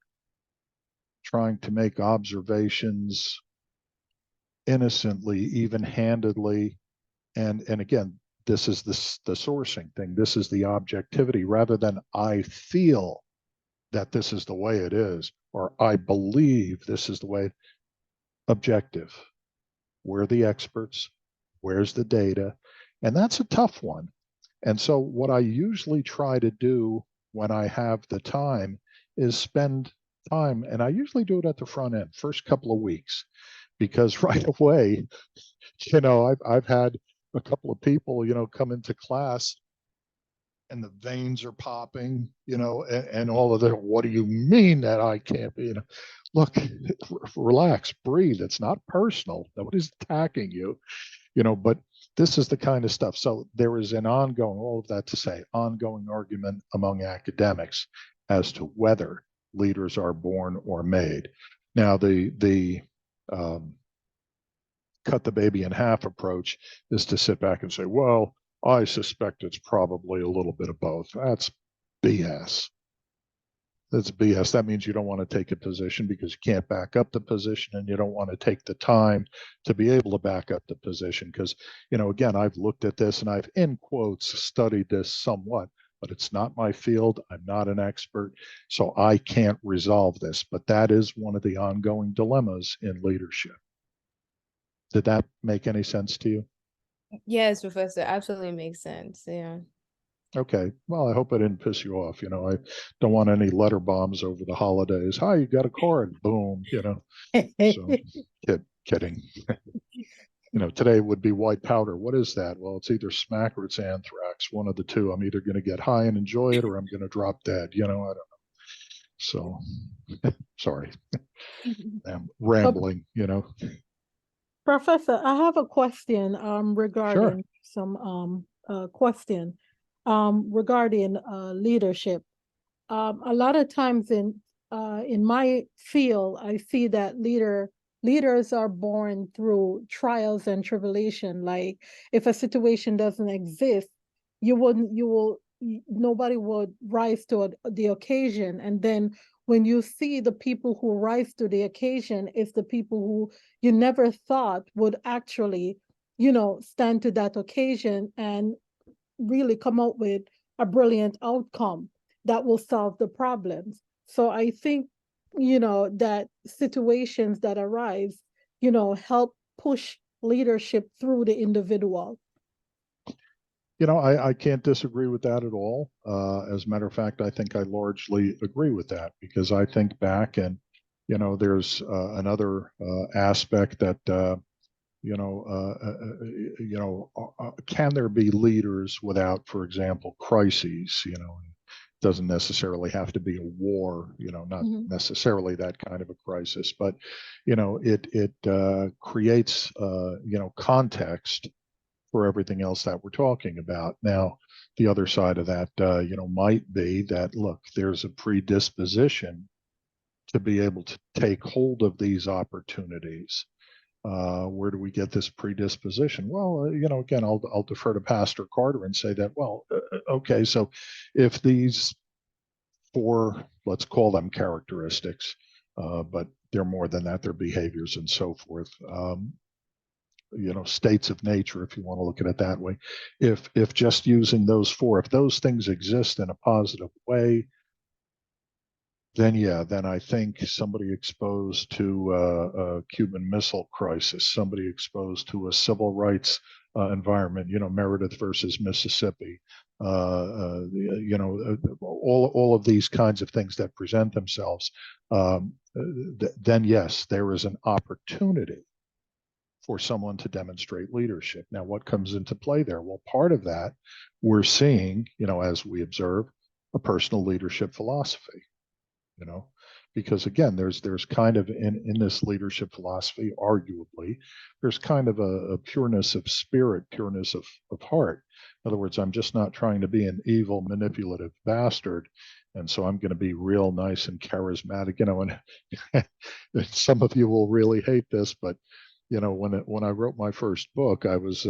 trying to make observations innocently, even-handedly, and again, this is the sourcing thing. This is the objectivity, rather than I feel that this is the way it is, or I believe this is the way. Objective. We're the experts. Where's the data? And that's a tough one. And so what I usually try to do when I have the time is spend time, and I usually do it at the front end, first couple of weeks, because right away, I've had a couple of people, come into class and the veins are popping, and all of that. What do you mean that I can't be? Look, relax, breathe. It's not personal. Nobody's attacking you, but this is the kind of stuff. So there is an ongoing, all of that to say, ongoing argument among academics as to whether leaders are born or made. Now, the cut the baby in half approach is to sit back and say, well, I suspect it's probably a little bit of both. That's BS. That's BS. That means you don't want to take a position because you can't back up the position, and you don't want to take the time to be able to back up the position. Because, again, I've looked at this and I've, in quotes, studied this somewhat, but it's not my field. I'm not an expert, so I can't resolve this. But that is one of the ongoing dilemmas in leadership. Did that make any sense to you? Yes, Professor, absolutely makes sense. Yeah. Okay. Well, I hope I didn't piss you off. I don't want any letter bombs over the holidays. Hi, you got a card. Boom. So kidding. Today would be white powder. What is that? Well, it's either smack or it's anthrax. One of the two. I'm either going to get high and enjoy it, or I'm going to drop dead. I don't know. So sorry. I'm rambling, Professor, I have a question regarding Sure. some question regarding leadership. A lot of times in my field, I see that leaders are born through trials and tribulation. Like if a situation doesn't exist, nobody would rise to the occasion. And then when you see the people who rise to the occasion, it's the people who you never thought would actually, stand to that occasion and really come up with a brilliant outcome that will solve the problems. So I think, that situations that arise, help push leadership through the individual. I can't disagree with that at all. As a matter of fact, I think I largely agree with that because I think back and, there's another aspect that, can there be leaders without, for example, crises? It doesn't necessarily have to be a war, not Mhm. necessarily that kind of a crisis, but, it creates, context for everything else that we're talking about. Now, the other side of that, might be that, look, there's a predisposition to be able to take hold of these opportunities. Where do we get this predisposition? Well, again, I'll defer to Pastor Carter and say that, well, okay, so if these four, let's call them characteristics, but they're more than that, they're behaviors and so forth. States of nature, if you want to look at it that way. If just using those four, if those things exist in a positive way, then I think somebody exposed to a Cuban Missile Crisis, somebody exposed to a civil rights environment, Meredith versus Mississippi, all of these kinds of things that present themselves, then yes, there is an opportunity for someone to demonstrate leadership. Now, what comes into play there? Well, part of that we're seeing, as we observe, a personal leadership philosophy, you know, because again, there's kind of in this leadership philosophy, arguably, there's kind of a pureness of spirit, pureness of heart. In other words, I'm just not trying to be an evil, manipulative bastard. And so I'm going to be real nice and charismatic, and some of you will really hate this, but when I wrote my first book, I was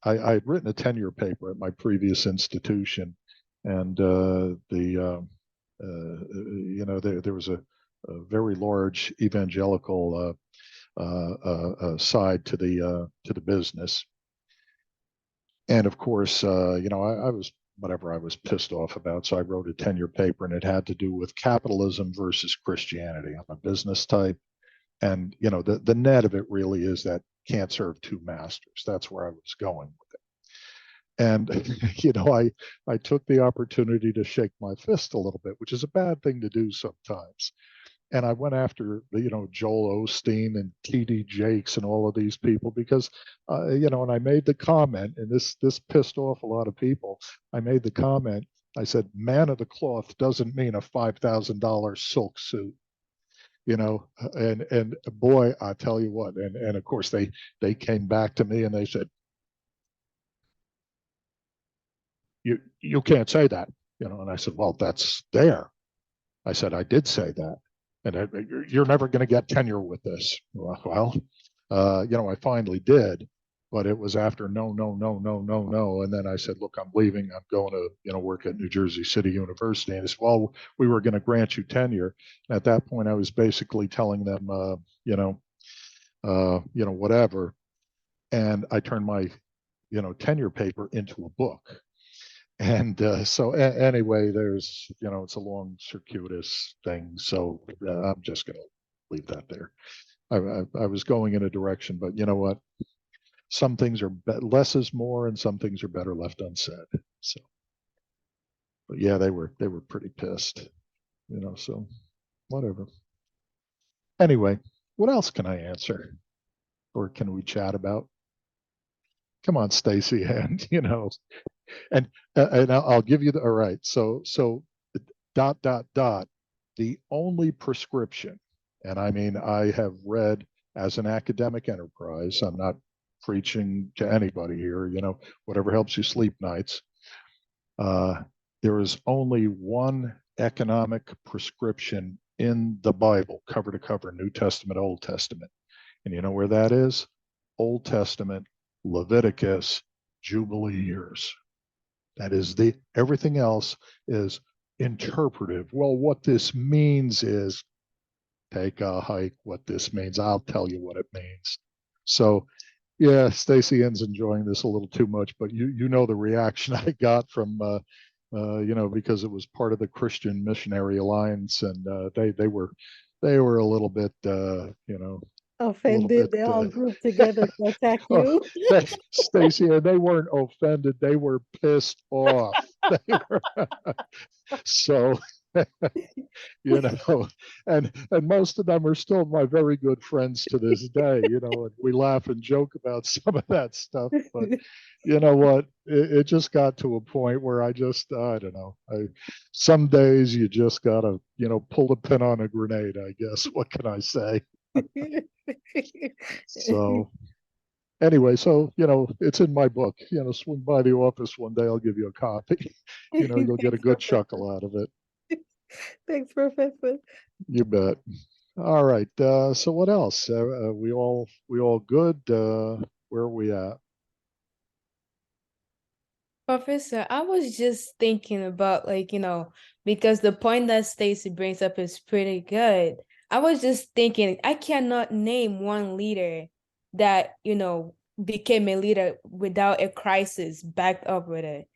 I had written a tenure paper at my previous institution, and there was a very large evangelical side to the business, and of course, I was whatever I was pissed off about, so I wrote a tenure paper, and it had to do with capitalism versus Christianity. I'm a business type. And the net of it really is that can't serve two masters. That's where I was going with it. And I took the opportunity to shake my fist a little bit, which is a bad thing to do sometimes. And I went after Joel Osteen and T.D. Jakes and all of these people because and I made the comment, and this pissed off a lot of people. I made the comment. I said, "Man of the cloth" doesn't mean a $5,000 silk suit. And boy, I tell you what, and of course they came back to me and they said, you can't say that, and I said, well, that's there. I said, I did say that, and you're never going to get tenure with this. Well, I finally did, but it was after no, no, no, no, no, no. And then I said, look, I'm leaving. I'm going to, work at New Jersey City University. And they said, well, we were going to grant you tenure. And at that point, I was basically telling them, whatever. And I turned my, tenure paper into a book. And so anyway, there's, it's a long circuitous thing. So I'm just going to leave that there. I was going in a direction, but you know what? Some things are less is more, and some things are better left unsaid. So, but yeah, they were pretty pissed, So whatever. Anyway, what else can I answer, or can we chat about? Come on, Stacy, and and I'll give you the all right. So dot dot dot. The only prescription, and I mean I have read as an academic enterprise. I'm not preaching to anybody here, whatever helps you sleep nights. There is only one economic prescription in the Bible, cover to cover, New Testament, Old Testament. And you know where that is? Old Testament, Leviticus, Jubilee years. That is everything else is interpretive. Well, what this means is take a hike. What this means, I'll tell you what it means. So yeah, Stacy Ann's enjoying this a little too much, but you know the reaction I got from because it was part of the Christian Missionary Alliance, and they were a little bit Offended, they all grouped together to attack oh, you. Stacy, and they weren't offended, they were pissed off. They were, so, you know, and most of them are still my very good friends to this day, you know, and we laugh and joke about some of that stuff, but you know what, it just got to a point where I don't know, some days you just gotta, you know, pull the pin on a grenade, I guess. What can I say? So anyway, so you know, it's in my book, you know, swing by the office one day, I'll give you a copy. You know, you'll get a Thanks, good Professor. chuckle out of it. Thanks, Professor. You bet. All right. So what else? We all good? Where are we at? Professor, I was just thinking about, like, because the point that Stacy brings up is pretty good. I was just thinking, I cannot name one leader that, became a leader without a crisis backed up with it.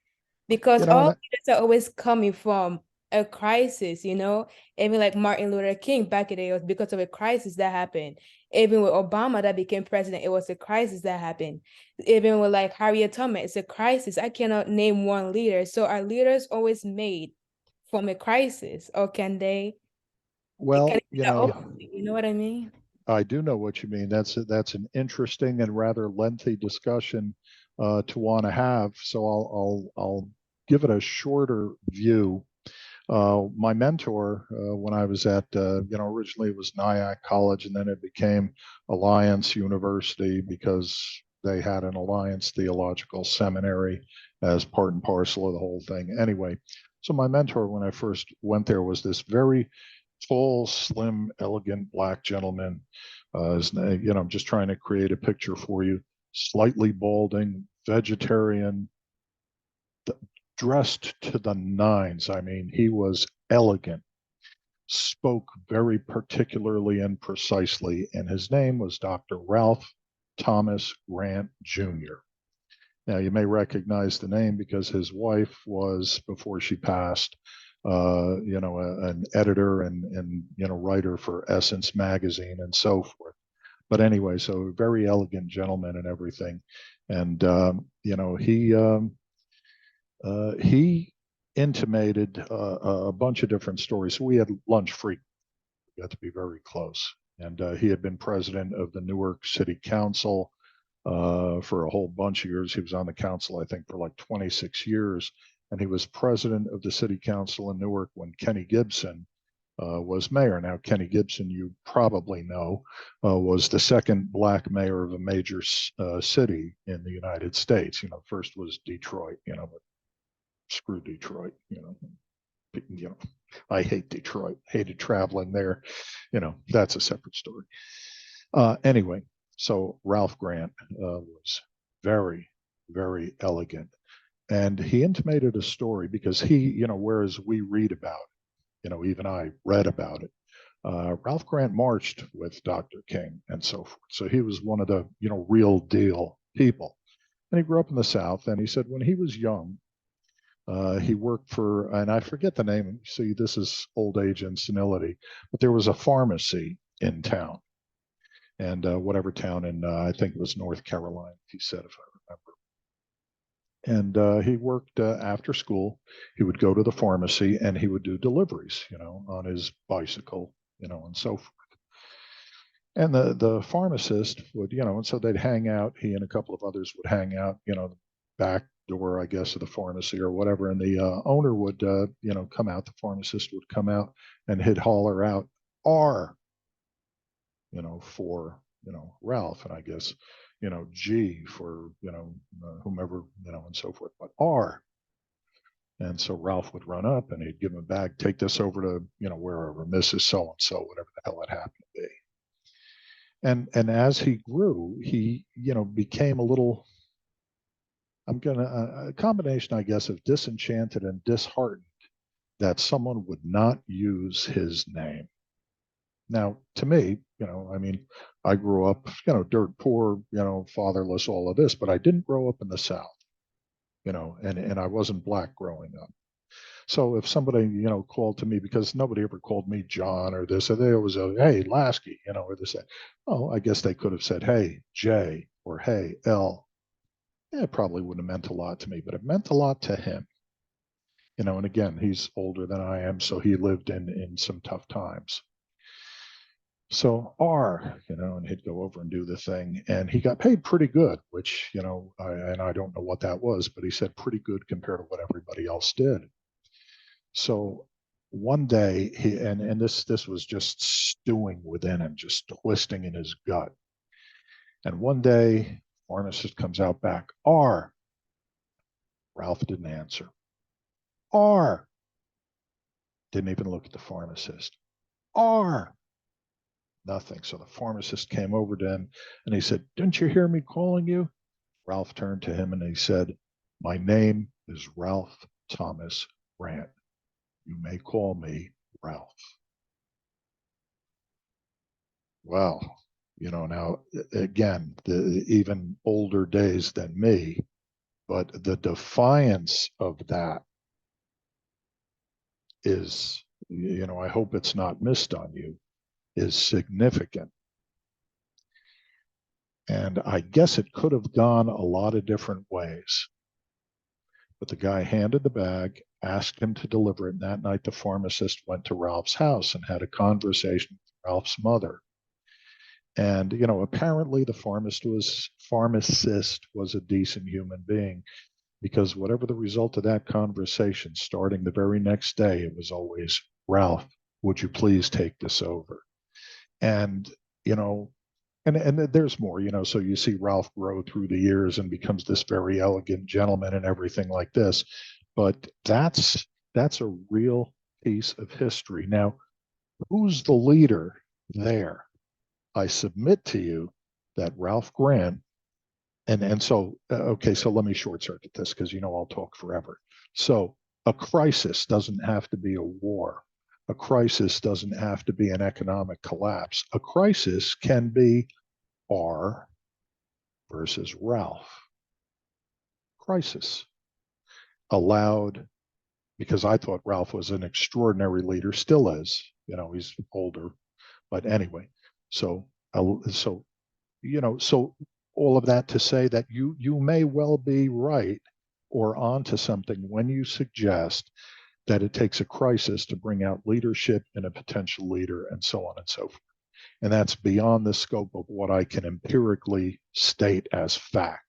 Because You know, all and leaders are always coming from a crisis, Even like Martin Luther King back in the day, it was because of a crisis that happened. Even with Obama that became president, it was a crisis that happened. Even with like Harriet Tubman, it's a crisis. I cannot name one leader. So are leaders always made from a crisis, or can they? Can it well, be you the know, opposite? You know what I mean? I do know what you mean. That's an interesting and rather lengthy discussion to want to have. So I'll give it a shorter view. My mentor, when I was at, originally it was Nyack College, and then it became Alliance University because they had an Alliance Theological Seminary as part and parcel of the whole thing. Anyway, so my mentor, when I first went there, was this very tall, slim, elegant black gentleman. I'm just trying to create a picture for you. Slightly balding, vegetarian, dressed to the nines. I mean, he was elegant, spoke very particularly and precisely, and his name was Dr. Ralph Thomas Grant Jr. Now, you may recognize the name because his wife was, before she passed, an editor and writer for Essence magazine and so forth. But anyway, so a very elegant gentleman and everything, and he intimated a bunch of different stories. So we had lunch free. We got to be very close. And he had been president of the Newark City Council for a whole bunch of years. He was on the council, I think, for like 26 years. And he was president of the city council in Newark when Kenny Gibson was mayor. Now, Kenny Gibson, you probably know, was the second black mayor of a major city in the United States. First was Detroit, but screw Detroit, I hate Detroit, hated traveling there, that's a separate story. Anyway, so Ralph Grant was very, very elegant. And he intimated a story because he, whereas we read about it, even I read about it, Ralph Grant marched with Dr. King and so forth. So he was one of the, real deal people. And he grew up in the South. And he said when he was young, he worked for, and I forget the name. See, this is old age and senility, but there was a pharmacy in town, and whatever town in, I think it was North Carolina, he said, if I remember. And he worked after school. He would go to the pharmacy and he would do deliveries, on his bicycle, and so forth. And the pharmacist would, and so they'd hang out. He and a couple of others would hang out, back door, I guess, of the pharmacy or whatever. And the owner would, come out. The pharmacist would come out and he'd holler out R, for, Ralph. And I guess, G for, whomever, and so forth, but R. And so Ralph would run up and he'd give him a bag, take this over to, wherever, Mrs. So-and-so, whatever the hell it happened to be. And as he grew, he, became a little, a combination, I guess, of disenchanted and disheartened that someone would not use his name. Now, to me, I grew up, dirt poor, fatherless, all of this, but I didn't grow up in the South, and I wasn't black growing up. So if somebody, called to me, because nobody ever called me John or this, or they always say, hey, Lasky, or this, that. Oh, I guess they could have said, hey, Jay, or hey, L. Yeah, it probably wouldn't have meant a lot to me, but it meant a lot to him. And again, he's older than I am, so he lived in some tough times. So R, and he'd go over and do the thing, and he got paid pretty good, which, I don't know what that was, but he said pretty good compared to what everybody else did. So one day and this was just stewing within him, just twisting in his gut. And one day, pharmacist comes out back, R. Ralph didn't answer. R. Didn't even look at the pharmacist. R. Nothing. So the pharmacist came over to him and he said, didn't you hear me calling you? Ralph turned to him and he said, my name is Ralph Thomas Grant. You may call me Ralph. Well, now again, even older days than me, but the defiance of that is, I hope it's not missed on you, is significant. And I guess it could have gone a lot of different ways. But the guy handed the bag, asked him to deliver it. And that night, the pharmacist went to Ralph's house and had a conversation with Ralph's mother. And, apparently the pharmacist was a decent human being, because whatever the result of that conversation, starting the very next day, it was always, Ralph, would you please take this over? And, and there's more, so you see Ralph grow through the years and becomes this very elegant gentleman and everything like this. But that's a real piece of history. Now, who's the leader there? I submit to you that Ralph Grant, and so, okay, so let me short circuit this, because I'll talk forever. So a crisis doesn't have to be a war. A crisis doesn't have to be an economic collapse. A crisis can be R versus Ralph. Crisis. Allowed, because I thought Ralph was an extraordinary leader, still is, he's older, but anyway, so so all of that to say that you may well be right or onto something when you suggest that it takes a crisis to bring out leadership in a potential leader, and so on and so forth. And that's beyond the scope of what I can empirically state as fact.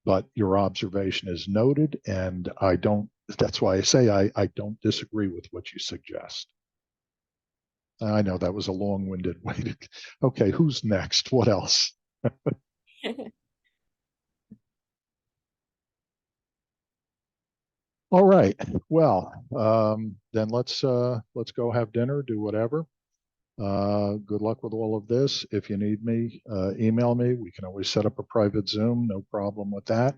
But your observation is noted, and that's why I say I don't disagree with what you suggest. I know that was a long-winded way to, okay, who's next? What else? All right. Well, then let's go have dinner, do whatever. Good luck with all of this. If you need me, email me. We can always set up a private Zoom, no problem with that.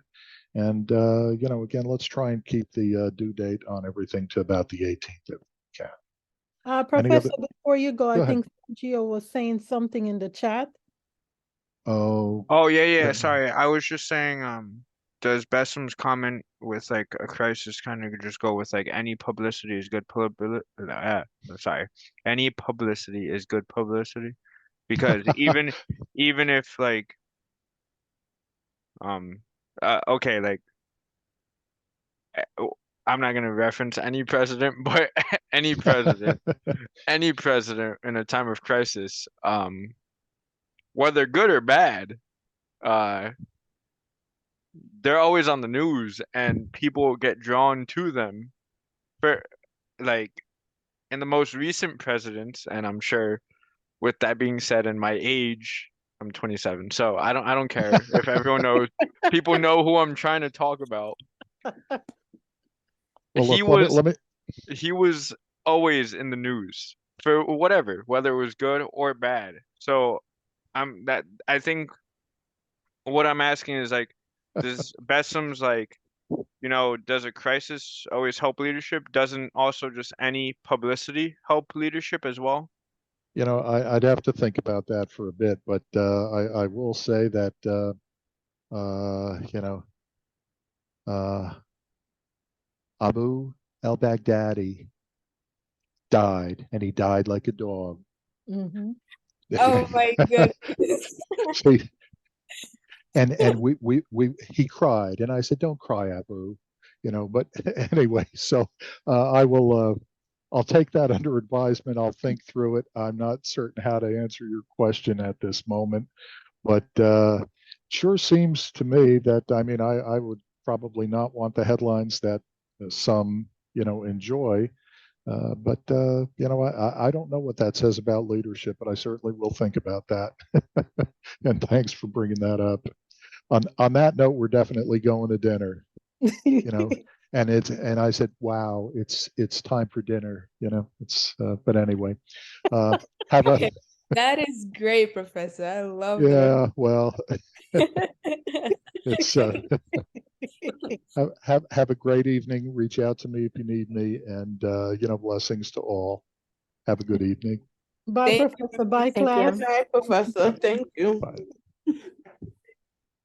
And again, let's try and keep the due date on everything to about the 18th if we can. Professor, before you go, I ahead. think Gio was saying something in the chat. Oh, yeah. Sorry, I was just saying. Does Bessem's comment with like a crisis kind of just go with like any publicity is good publicity? Sorry, any publicity is good publicity, because even if like okay, like I'm not gonna reference any president, but any president in a time of crisis, whether good or bad, they're always on the news and people get drawn to them. For like in the most recent presidents, and I'm sure with that being said, in my age, I'm 27, so I don't care if everyone knows. People know who I'm trying to talk about. Well, look, He was always in the news for whatever, whether it was good or bad. So I think what I'm asking is like, does Bessem's like, does a crisis always help leadership? Doesn't also just any publicity help leadership as well? I'd have to think about that for a bit, but I will say that Abu al-Baghdadi died, and he died like a dog. Mm-hmm. Oh my goodness. See, and he cried, and I said, "Don't cry, Abu," But anyway, so I'll take that under advisement. I'll think through it. I'm not certain how to answer your question at this moment, but sure seems to me that, I mean, I would probably not want the headlines that some enjoy. But I don't know what that says about leadership, but I certainly will think about that. And thanks for bringing that up. On that note, we're definitely going to dinner. And I said, wow, it's time for dinner. But anyway, have a That is great, Professor. I love yeah. Well, the it's have a great evening. Reach out to me if you need me, and blessings to all. Have a good evening. Bye, Thank Professor. Bye, you. class. Good night, Professor. Thank you. Bye.